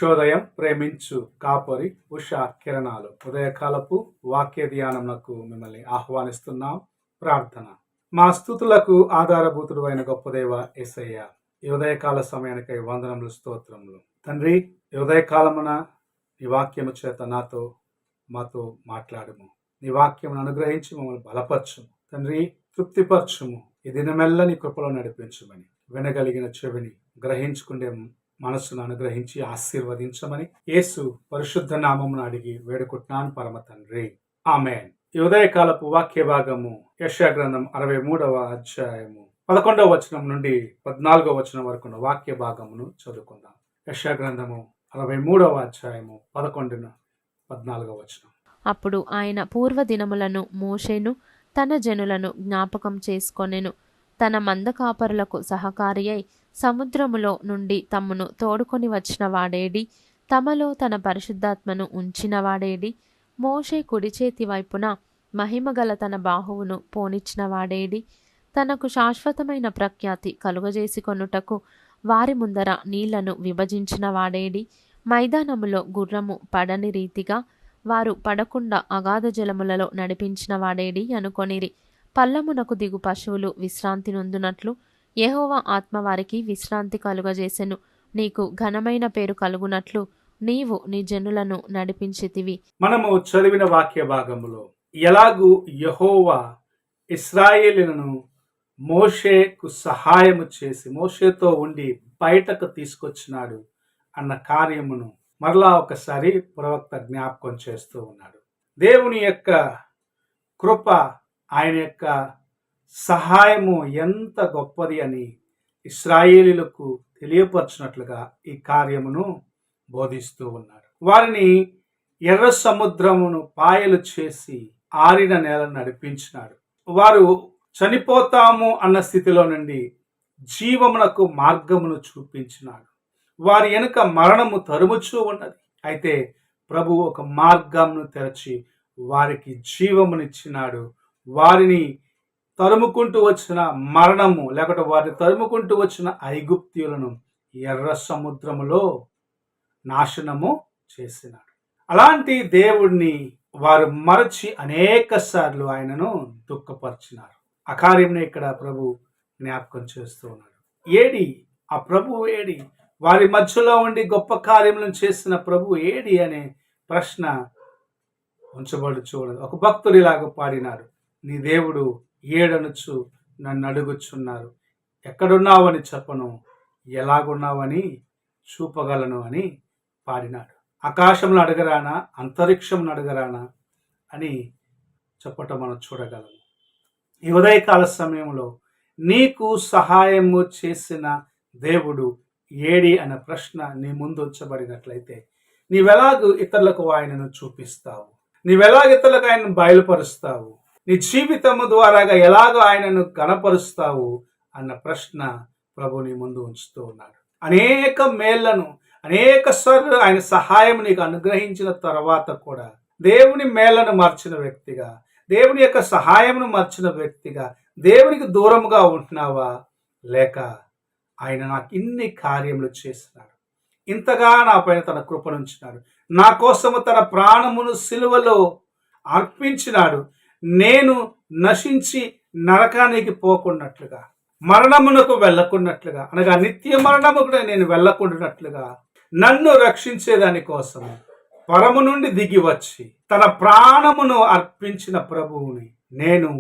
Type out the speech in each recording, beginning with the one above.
ఉషోదయం ప్రేమించు కాపరి ఉషా కిరణాలు ఉదయకాలపు వాక్య ధ్యానమునకు మిమ్మల్ని ఆహ్వానిస్తున్నాం. ప్రార్థన. మా స్తుతులకు ఆధారభూతుడు అయిన గొప్ప దేవ యేసయ్య, ఈ ఉదయకాల సమయానికై వందనములు, స్తోత్రములు. తండ్రి, ఈ ఉదయకాలమున నీ వాక్యము చేత మాతో మాట్లాడము. నీ వాక్యమును అనుగ్రహించి మమ్మల్ని బలపరచుము. తండ్రి, తృప్తిపరచుము. ఈ దినమెల్ల నీ కృపలో నడిపించమని, వినగలిగిన చెవిని, గ్రహించుకునే మనస్సును అనుగ్రహించి ఆశీర్వదించమని యేసు పరిశుద్ధ నామమును అడిగి వేడుకుంటున్నాను పరమ తండ్రి, ఆమేన్. ఈ ఉదయకాలపు వాక్య భాగము యెషయా గ్రంథం 63వ అధ్యాయము 11వ వచనం నుండి 14వ వచనం వరకు వాక్య భాగమును చదువుకుందాం. యెషయా గ్రంథము 63వ అధ్యాయము 11-14వ వచనం. అప్పుడు ఆయన పూర్వదినములను మోషేను తన జనులను జ్ఞాపకం చేసుకొనెను. తన మందకాపరులకు సహకారి అయి సముద్రములో నుండి తమ్మును తోడుకొని వచ్చిన వాడేడి, తమలో తన పరిశుద్ధాత్మను ఉంచిన వాడేడి, మోషే కుడి చేతి వైపున మహిమగల తన బాహువును పోనిచ్చిన వాడేడి, తనకు శాశ్వతమైన ప్రఖ్యాతి కలుగజేసికొనుటకు వారి ముందర నీళ్లను విభజించిన వాడేడి, మైదానములో గుర్రము పడని రీతిగా వారు పడకుండా అగాధ జలములలో నడిపించిన వాడేడి అనుకొనిరి. పల్లమునకు దిగు పశువులు విశ్రాంతి నొందునట్లు యెహోవా ఆత్మ వారికి విశ్రాంతి కలుగజేసెను. నీకు ఘనమైన పేరు కలుగునట్లు నీవు నీ జనులను నడిపించితివి. మనము చదివిన వాక్య భాగములో ఎలాగూ యెహోవా ఇశ్రాయేలులను మోషేకు సహాయము చేసి మోషేతో ఉండి బయటకు తీసుకొచ్చినాడు అన్న కార్యమును మరలా ఒకసారి ప్రవక్త జ్ఞాపకం చేస్తూ ఉన్నాడు. దేవుని యొక్క కృప, ఆయన యొక్క సహాయము ఎంత గొప్పది అని ఇశ్రాయేలీలకు తెలియపరచినట్లుగా ఈ కార్యమును బోధిస్తూ ఉన్నాడు. వారిని ఎర్ర సముద్రమును పాయలు చేసి ఆరిన నేలను నడిపించినాడు. వారు చనిపోతాము అన్న స్థితిలో నుండి జీవమునకు మార్గమును చూపించినాడు. వారి వెనుక మరణము తరుముచూ ఉన్నది. అయితే ప్రభు ఒక మార్గమును తెరచి వారికి జీవమునిచ్చినాడు. వారిని తరుముకుంటూ వచ్చిన మరణము లేకపోతే వారిని తరుముకుంటూ వచ్చిన ఐగుప్తీయులను ఎర్ర సముద్రములో నాశనము చేసినాడు. అలాంటి దేవుడిని వారు మరచి అనేక సార్లు ఆయనను దుఃఖపరిచినారు. ఆ కార్యంని ఇక్కడ ప్రభు జ్ఞాపకం చేస్తూ ఉన్నాడు. ఏడి ఆ ప్రభు, ఏడి వారి మధ్యలో ఉండి గొప్ప కార్యములను చేసిన ప్రభు ఏడి అనే ప్రశ్న ఉంచబడి చూడదు. ఒక భక్తుడు ఇలాగ పాడినాడు, నీ దేవుడు ఏడనుచు నన్ను అడుగుచున్నారు, ఎక్కడున్నావని చెప్పను, ఎలాగున్నావని చూపగలను అని పాడినాడు. ఆకాశంలో అడగరానా, అంతరిక్షంలో అడగరానా అని చెప్పటం మనం చూడగలము. ఈ ఉదయకాల సమయంలో నీకు సహాయము చేసిన దేవుడు ఏడి అనే ప్రశ్న నీ ముందు ఉంచబడినట్లయితే నీవెలాగూ ఇతరులకు ఆయనను చూపిస్తావు? నీవెలాగ ఇతరులకు ఆయనను బయలుపరుస్తావు? నీ జీవితము ద్వారాగా ఎలాగో ఆయనను కనపరుస్తావు అన్న ప్రశ్న ప్రభు నీ ముందు ఉంచుతూ ఉన్నాడు. అనేక మేళ్లను అనేక సార్లు ఆయన సహాయం నీకు అనుగ్రహించిన తర్వాత కూడా దేవుని మేళ్లను మర్చిన వ్యక్తిగా, దేవుని యొక్క సహాయమును మర్చిన వ్యక్తిగా దేవునికి దూరముగా ఉంటున్నావా? లేక ఆయన నాకు ఇన్ని కార్యములు చేసినాడు, ఇంతగా నా పైన తన కృపనుంచినాడు, నా కోసము తన ప్రాణమును సిలువలో అర్పించినాడు, నేను నశించి నరకానికి పోకున్నట్లుగా, మరణమునకు వెళ్ళకున్నట్లుగా, అనగా నిత్య మరణముకు నేను వెళ్ళకుండానట్లుగా నన్ను రక్షించేదాని కోసం పరము నుండి దిగి వచ్చి తన ప్రాణమును అర్పించిన ప్రభువుని నేను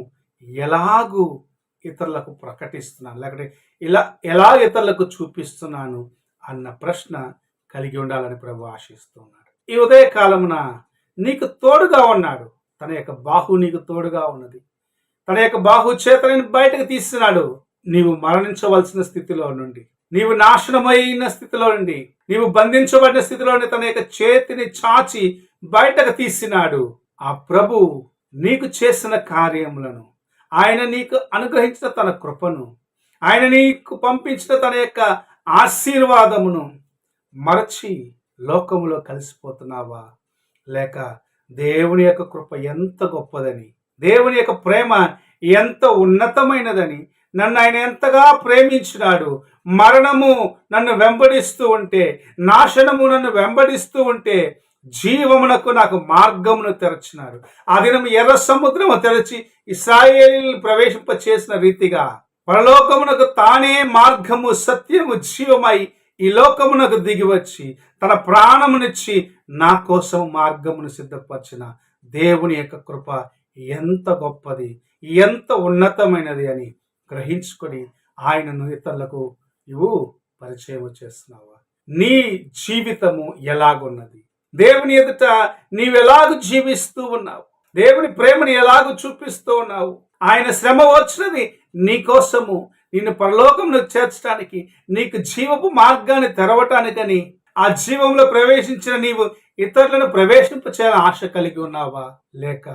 ఎలాగూ ఇతరులకు ప్రకటిస్తున్నాను, లేకపోతే ఎలా ఇతరులకు చూపిస్తున్నాను అన్న ప్రశ్న కలిగి ఉండాలని ప్రభు ఆశిస్తున్నాడు. ఈ ఉదయకాలమున నీకు తోడుగా ఉన్నాడు. తన యొక్క బాహు నీకు తోడుగా ఉన్నది. తన యొక్క బాహు చేతని బయటకు తీస్తున్నాడు. నీవు మరణించవలసిన స్థితిలో నుండి, నీవు నాశనమైన స్థితిలో నుండి, నీవు బంధించబడిన స్థితిలో నుండి తన యొక్క చేతిని చాచి బయటకు తీసినాడు. ఆ ప్రభు నీకు చేసిన కార్యములను, ఆయన నీకు అనుగ్రహించిన తన కృపను, ఆయన నీకు పంపించిన తన యొక్క ఆశీర్వాదమును మరచి లోకములో కలిసిపోతున్నావా? లేక దేవుని యొక్క కృప ఎంత గొప్పదని, దేవుని యొక్క ప్రేమ ఎంత ఉన్నతమైనదని, నన్ను ఆయన ఎంతగా ప్రేమించినాడు, మరణము నన్ను వెంబడిస్తూ ఉంటే, నాశనము నన్ను వెంబడిస్తూ ఉంటే, జీవమునకు నాకు మార్గమును తెరచినాడు. ఆ దినం ఎర్ర సముద్రము తెరచి ఇశ్రాయేలీయులను ప్రవేశింప చేసిన రీతిగా పరలోకమునకు తానే మార్గము, సత్యము, జీవమై ఈ లోకమునకు దిగివచ్చి తన ప్రాణమునిచ్చి నా కోసం మార్గమును సిద్ధపరిచిన దేవుని యొక్క కృప ఎంత గొప్పది, ఎంత ఉన్నతమైనది అని గ్రహించుకొని ఆయనను ఇతరులకు నువ్వు పరిచయం చేస్తున్నావా? నీ జీవితము ఎలాగున్నది? దేవుని ఎదుట నీవెలాగు జీవిస్తూ ఉన్నావు? దేవుని ప్రేమను ఎలాగూ చూపిస్తూ ఉన్నావు? ఆయన శ్రమ వచ్చినది నీ కోసము, నిన్ను పరలోకమును చేర్చడానికి, నీకు జీవపు మార్గాన్ని తెరవటానికని. ఆ జీవంలో ప్రవేశించిన నీవు ఇతరులను ప్రవేశింపచేయాలని ఆశ కలిగి ఉన్నావా? లేక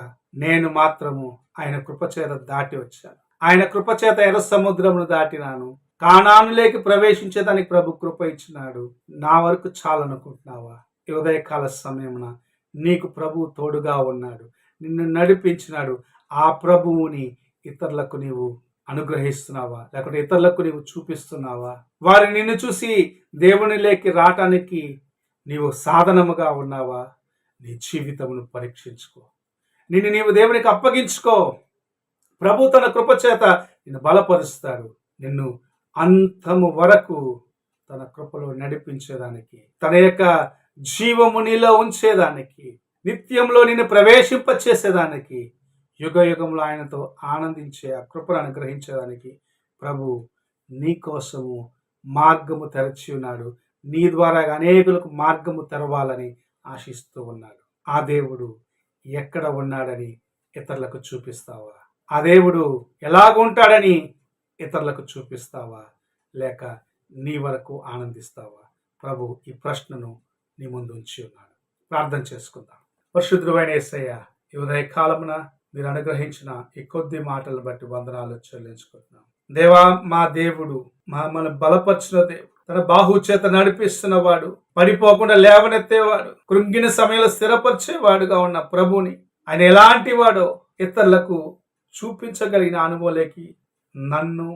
నేను మాత్రము ఆయన కృపచేత దాటి వచ్చాను, ఆయన కృపచేత ఎర్ర సముద్రమును దాటినాను, కానానులోకి ప్రవేశించేదానికి ప్రభు కృప ఇచ్చినాడు, నా వరకు చాలనుకుంటున్నావా? ఈ ఉదయకాల సమయమున నీకు ప్రభు తోడుగా ఉన్నాడు, నిన్ను నడిపించినాడు. ఆ ప్రభువుని ఇతరులకు నీవు అనుగ్రహిస్తున్నావా? లేకుంటే ఇతరులకు నీవు చూపిస్తున్నావా? వారు నిన్ను చూసి దేవునిలోకి రావటానికి నీవు సాధనముగా ఉన్నావా? నీ జీవితమును పరీక్షించుకో, నిన్ను నీవు దేవునికి అప్పగించుకో. ప్రభు తన కృప చేత నిన్ను బలపరుస్తాడు. నిన్ను అంతము వరకు తన కృపలో నడిపించేదానికి, తన యొక్క జీవము నీలో ఉంచేదానికి, నిత్యంలో నిన్ను ప్రవేశింప చేసేదానికి, యుగ యుగంలో ఆయనతో ఆనందించే ఆ కృపను అనుగ్రహించేదానికి ప్రభు నీ కోసము మార్గము తెరచి ఉన్నాడు. నీ ద్వారా అనేకులకు మార్గము తెరవాలని ఆశిస్తూ ఉన్నాడు. ఆ దేవుడు ఎక్కడ ఉన్నాడని ఇతరులకు చూపిస్తావా? ఆ దేవుడు ఎలాగుంటాడని ఇతరులకు చూపిస్తావా? లేక నీ వరకు ఆనందిస్తావా? ప్రభు ఈ ప్రశ్నను నీ ముందు ఉంచి ఉన్నాడు. ప్రార్థన చేసుకుందాం. పరిశుద్ధుడైన యేసయ్య, ఈ ఉదయ కాలమున మీరు అనుగ్రహించిన ఈ కొద్ది మాటలను బట్టి వందనాలు చెల్లించుకుంటున్నాం. దేవా, మా దేవుడు, మమ్మల్ని బలపరిచిన దేవుడు, తన బాహు చేత నడిపిస్తున్నవాడు, పడిపోకుండా లేవనెత్తేవాడు, కృంగిన సమయంలో స్థిరపరిచేవాడుగా ఉన్న ప్రభుని, ఆయన ఎలాంటి వాడో ఇతరులకు చూపించగలిగిన అనుభవంలోకి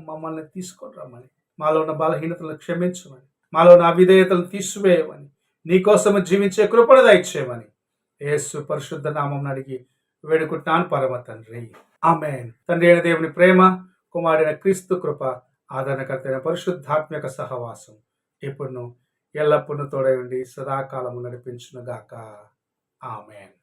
మమ్మల్ని తీసుకొని రమ్మని, మాలో ఉన్న బలహీనతలను క్షమించమని, మాలో ఉన్న అవిధేయతలను తీసివేయమని, నీకోసము జీవించే కృపను దయచేయమని యేసు పరిశుద్ధ నామం అడిగి వేడుకుంటున్నాను పరమ తండ్రి, ఆమేన్. తండ్రి అయిన దేవుని ప్రేమ, కుమారుడైన క్రీస్తు కృప, ఆదరణకర్తైన పరిశుద్ధాత్మక సహవాసం ఇప్పుడు ఎల్లప్పుడూ తోడై ఉండి సదాకాలము నడిపించునుగాక. ఆమేన్.